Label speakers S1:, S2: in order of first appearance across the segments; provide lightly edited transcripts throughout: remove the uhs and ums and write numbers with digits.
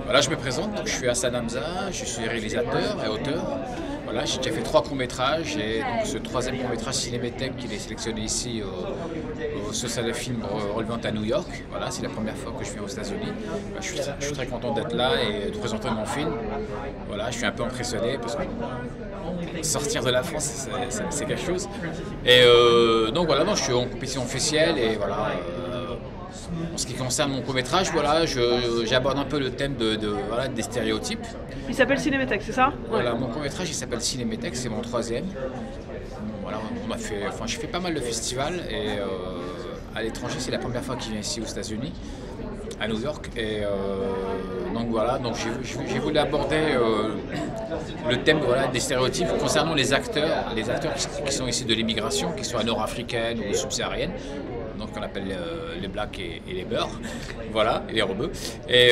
S1: Voilà, je me présente, donc je suis Hassan Hamza, je suis réalisateur et auteur. Voilà, j'ai déjà fait 3 courts-métrages et donc ce troisième court-métrage Cinéméthèque qui est sélectionné ici au Social de Film Relevant à New York. Voilà, c'est la première fois que je viens aux États-Unis. Je suis très content d'être là et de présenter mon film. Voilà, je suis un peu impressionné parce que sortir de la France, c'est quelque chose. Et donc voilà, je suis en compétition officielle et voilà. En ce qui concerne mon court-métrage, voilà, j'aborde un peu le thème voilà, des stéréotypes.
S2: Il s'appelle Cinéméthèque, c'est ça?
S1: Voilà, mon court-métrage il s'appelle Cinéméthèque, c'est mon troisième. Voilà, je fais pas mal de festivals et à l'étranger, c'est la première fois qu'il vient ici aux États-Unis, à New York. Et donc voilà, j'ai voulu aborder le thème voilà, des stéréotypes concernant les acteurs qui sont issus de l'immigration, qui soient nord-africaines ou subsahariennes. Donc on appelle les blacks et les beurs, voilà, et les rebeux. Et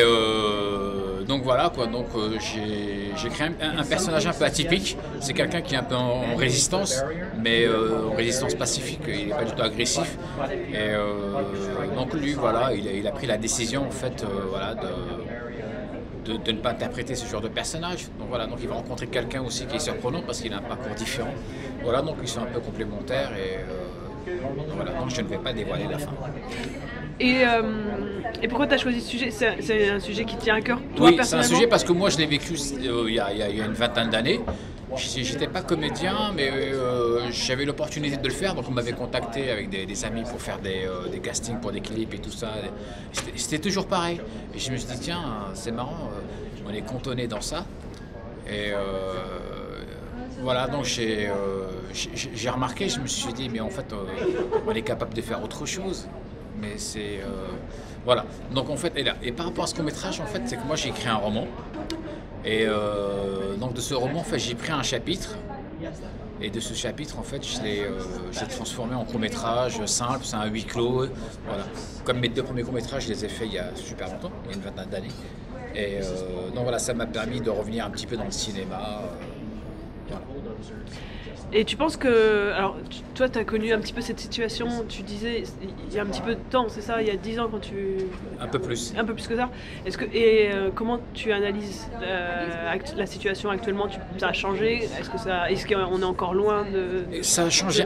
S1: donc voilà quoi, donc j'ai créé un personnage un peu atypique. C'est quelqu'un qui est un peu en résistance, mais en résistance pacifique, il n'est pas du tout agressif. Et donc lui, voilà, il a pris la décision en fait, voilà, de ne pas interpréter ce genre de personnage. Donc voilà, donc il va rencontrer quelqu'un aussi qui est surprenant parce qu'il a un parcours différent. Voilà, donc ils sont un peu complémentaires et voilà, donc je ne vais pas dévoiler la fin.
S2: Et pourquoi tu as choisi ce sujet? C'est un sujet qui te tient à cœur, toi,
S1: oui,
S2: personnellement?
S1: c'est un sujet parce que moi je l'ai vécu il y a une vingtaine d'années. J'étais pas comédien, mais j'avais l'opportunité de le faire, donc on m'avait contacté avec des amis pour faire des castings pour des clips et tout ça. C'était toujours pareil. Et je me suis dit, tiens, c'est marrant, on est cantonné dans ça. Et voilà, donc j'ai remarqué, je me suis dit, mais en fait, on est capable de faire autre chose. Mais c'est. Voilà. Donc en fait, et par rapport à ce court-métrage, en fait, c'est que moi j'ai écrit un roman. Et donc de ce roman, en fait, j'ai pris un chapitre. Et de ce chapitre, en fait, j'ai transformé en court-métrage simple, c'est un huis clos. Voilà. Comme mes 2 premiers courts-métrages, je les ai faits il y a super longtemps, il y a une vingtaine d'années. Et donc voilà, ça m'a permis de revenir un petit peu dans le cinéma. Voilà.
S2: Et tu penses que... Alors, toi, tu as connu un petit peu cette situation, tu disais, il y a un petit peu de temps, c'est ça? Il y a 10 ans quand tu...
S1: Un peu plus.
S2: Un peu plus que ça. Comment tu analyses la situation actuellement? Ça a changé? Est-ce qu'on est encore loin de...
S1: Ça a changé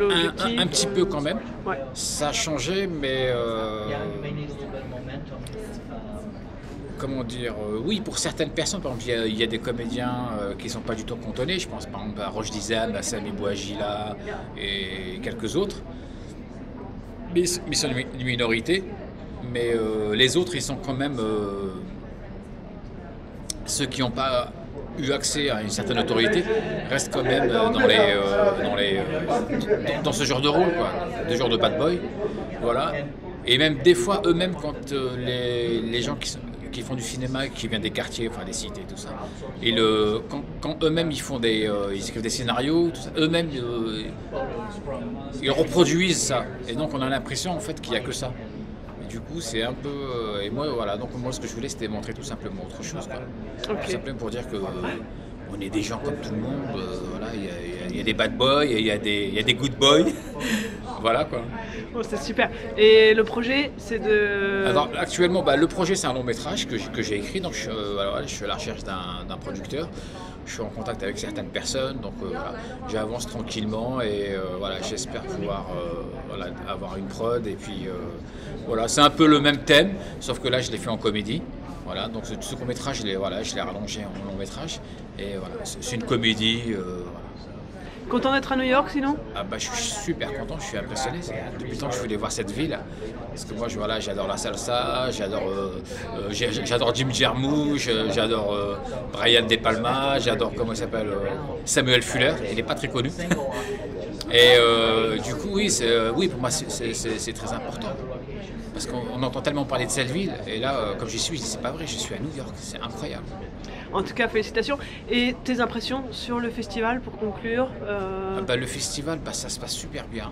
S1: un petit peu quand même.
S2: Ouais.
S1: Ça a changé, mais... comment dire, oui, pour certaines personnes, par exemple, il y a des comédiens qui ne sont pas du tout cantonnés. Je pense par exemple à Roch Dizem, à Sami Bouagila et quelques autres. Mais ils sont une minorité. Mais les autres, ils sont quand même ceux qui n'ont pas eu accès à une certaine autorité, restent quand même dans ce genre de rôle, quoi, de genre de bad boy. Voilà. Et même des fois, eux-mêmes, quand les gens qui font du cinéma, qui viennent des quartiers, enfin des cités, tout ça. Et quand eux-mêmes ils écrivent des scénarios, tout ça, eux-mêmes ils reproduisent ça. Et donc on a l'impression en fait qu'il n'y a que ça. Et du coup c'est un peu et moi voilà, donc moi ce que je voulais c'était montrer tout simplement autre chose, quoi.
S2: Okay.
S1: Tout simplement pour dire que on est des gens comme tout le monde. Voilà, il y a des bad boys, il y a des good boys. Voilà quoi.
S2: Oh, c'est super. Et le projet, c'est de...
S1: Alors actuellement, le projet c'est un long métrage que j'ai écrit, donc je suis à la recherche d'un producteur. Je suis en contact avec certaines personnes, donc voilà, j'avance tranquillement et voilà, j'espère pouvoir voilà, avoir une prod. Et puis voilà, c'est un peu le même thème, sauf que là je l'ai fait en comédie. Voilà, donc ce court métrage, je l'ai rallongé en long métrage. Et voilà, c'est une comédie. Voilà.
S2: Content d'être à New York sinon?
S1: Je suis super content, je suis impressionné. Depuis le temps que je voulais voir cette ville. Parce que moi, j'adore la salsa, j'adore Jim Jarmusch, j'adore Brian De Palma, j'adore, comment il s'appelle, Samuel Fuller. Il n'est pas très connu. Et du coup, oui, pour moi, c'est très important. Parce qu'on entend tellement parler de cette ville. Et là, comme j'y suis, je dis, c'est pas vrai, je suis à New York. C'est incroyable.
S2: En tout cas, félicitations. Et tes impressions sur le festival pour conclure?
S1: Le festival, ça se passe super bien.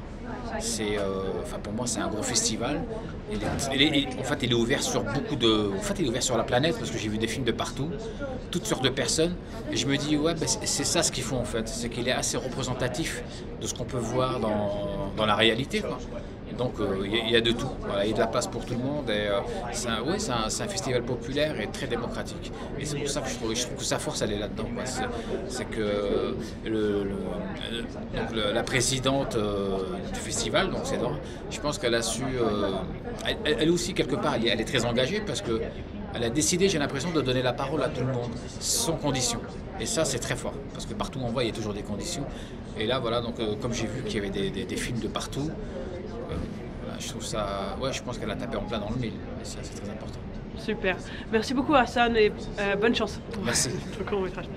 S1: Pour moi, c'est un gros festival. Il est ouvert sur il est ouvert sur la planète parce que j'ai vu des films de partout, toutes sortes de personnes. Et je me dis, ouais, c'est ça ce qu'il faut en fait. C'est qu'il est assez représentatif de ce qu'on peut voir dans la réalité, quoi. Donc il y a de tout, voilà, il y a de la place pour tout le monde et c'est un festival populaire et très démocratique. Et c'est pour ça que je trouve que sa force elle est là-dedans. C'est que la présidente du festival, donc c'est Dora, je pense qu'elle a su, elle aussi quelque part elle est très engagée parce que elle a décidé, j'ai l'impression, de donner la parole à tout le monde, sans condition. Et ça, c'est très fort, parce que partout où on va, il y a toujours des conditions. Et là, voilà, donc comme j'ai vu qu'il y avait des films de partout, voilà, je trouve ça, ouais, je pense qu'elle a tapé en plein dans le mille. Et ça, c'est très important.
S2: Super. Merci beaucoup Hassan et bonne chance pour
S1: Merci.
S2: ton court-métrage.